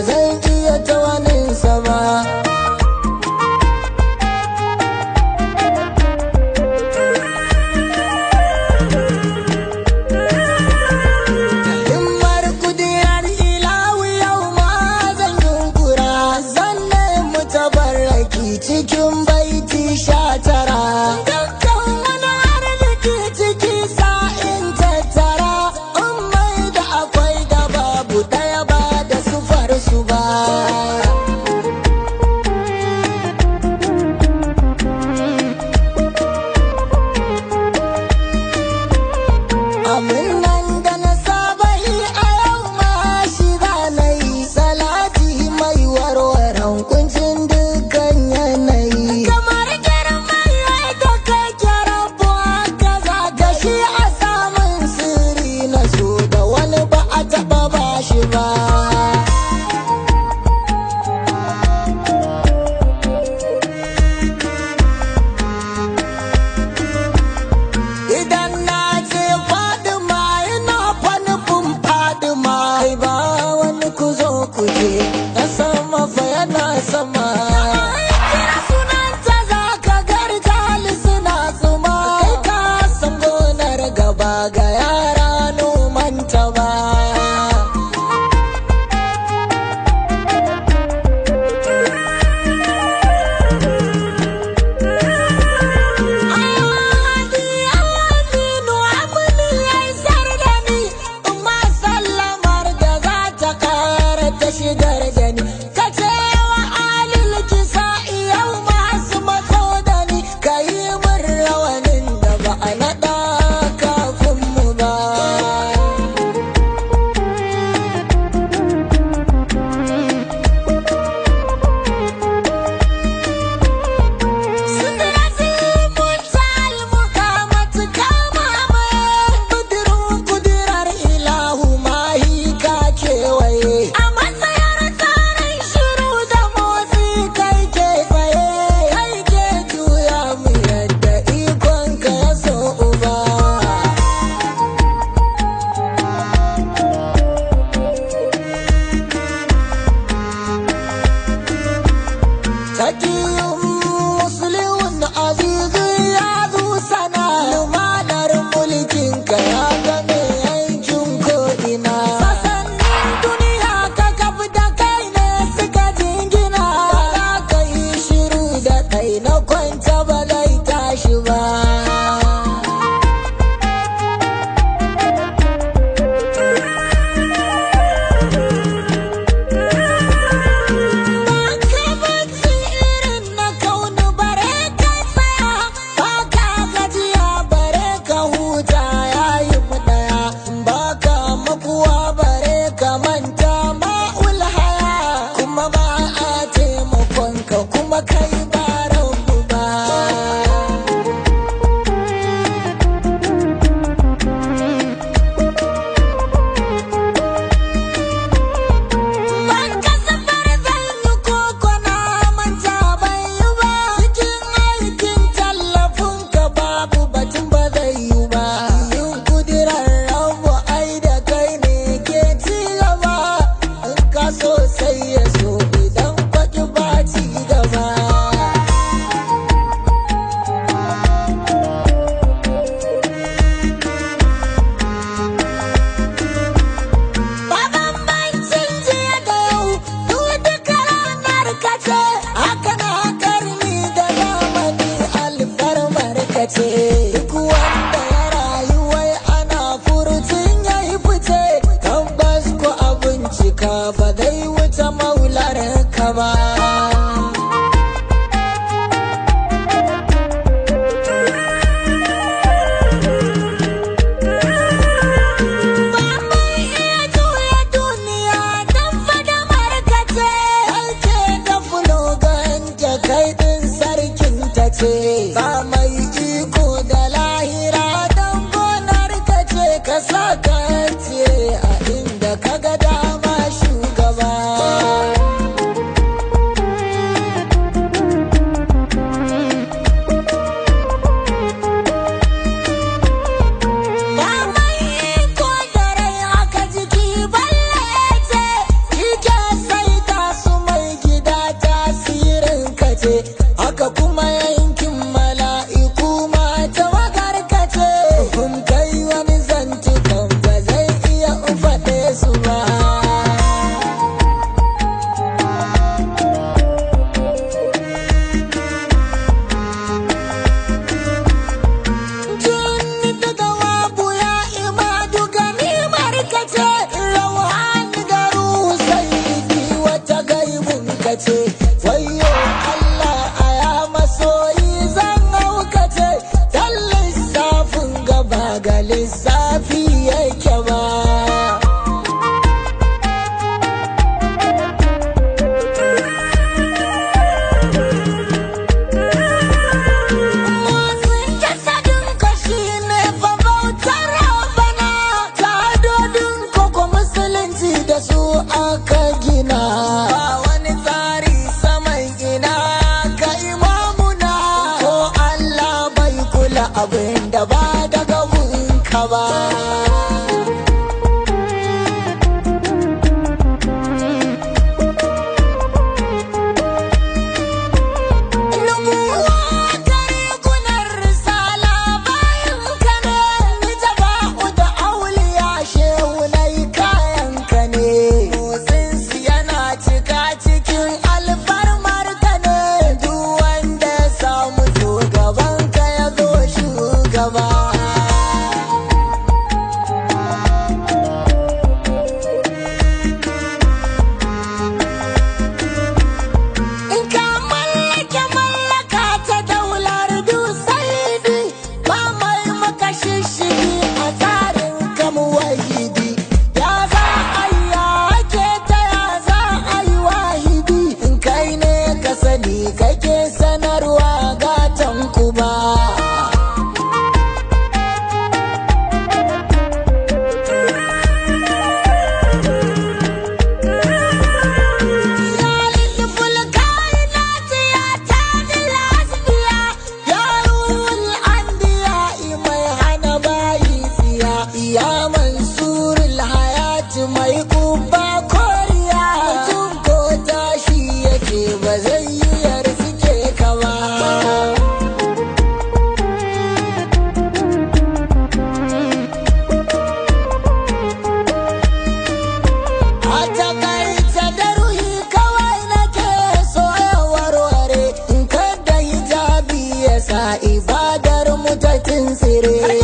zan iya ta waninsa ba. Himmar kudirar ilahu yau ma zan yunkura, zan nemi tabarraki cikin baiti 19. Dukkan wani arziki ciki sa'in tattara, in mai da akwai da babu ɗaya ba da sufar su ba. Amin nan da na saba yi a yau ma shi zanayi, salati mai warwaran kuncin dukkan yanayi. Kamar girman yadda kake rabu haka za ka shi a samun sirri na so da wani ba a taɓa ba shi ba. Idan na ce Fadima ina fa nufin Fadima, ai ba wani ku zo ku je, na sama fa yana sama. Kira sunanta za ka garjali suna tsuma, kai ka san gonar gaba ga yara nomanta ba. Shigar da ni ka ce wa alil kisa yau masu matso da ni, ka yi min rawanin da ba a naɗa kafin mu ba. Sudrati muntal mukamatu kama mai budirin kudirar ilahu mahi ka kewaye. A matsayar tsarin shiru da motsi kai ke tsaye, kai ke juya mu yadda ikonka ya so uba. Takiyun musulun azizun ya zu sana, lumanar mulkinka ya game yankin ko'ina. Sassanin duniya ka kafi da kai ne suka jingina, ba za ka yi shiru da kai na kwanta ba zai tashi ba. Ba ka bacci irin na kaunu bare ka tsaya, ba ka gajiya bare ka huta yayi mu ɗaya, ba ka makuwa bare ka manta ma'ul haya, kuma ba a taimakonka kuma kai ba rabu ba. Ban kasafar zan yi koko na manta bai yi ba, cikin aikin tallafin ka babu batun ba zai yi ba. Yin kudirar rabu ai da kai ne ke ci gaba, in ka so sai ya so idan kwaki ba ci gaba. Ba bambancin jiya da yau, duk duka ranar ka ce, haka na karni da zamani alfarmar ka ce. Duk wanda ya rayu wai ana furucin ya yi fice, tabbas ko a bincika ba zai wuce maular ka ba. Ba mai iya juya duniya don fadamar ka ce, kai ce da fulogan kai ɗin sarkin ta ce. Ba mai iko da lahira don gonar ka ce, ka sa ka ce a inda ka ga dama shugaba. lissafi yake ba. Motsin jasadin ka shi ne fa bautar Rabbana, ta'adodin koko musulunci da su aka gina. Ba wani tsari saman ina ka imamuna, ko Allah bai kula abin da ba daga gunka ba. Kake sanarwa gatan ku ba. Ya mansurul hayati mai kubba koriya, mutum ko tashi yake ba zai yi yarsuke ka ba. A takaice da ruhi kawai nake so ya warware, in kada hijabi ya sa ibadar mu ta tinsire.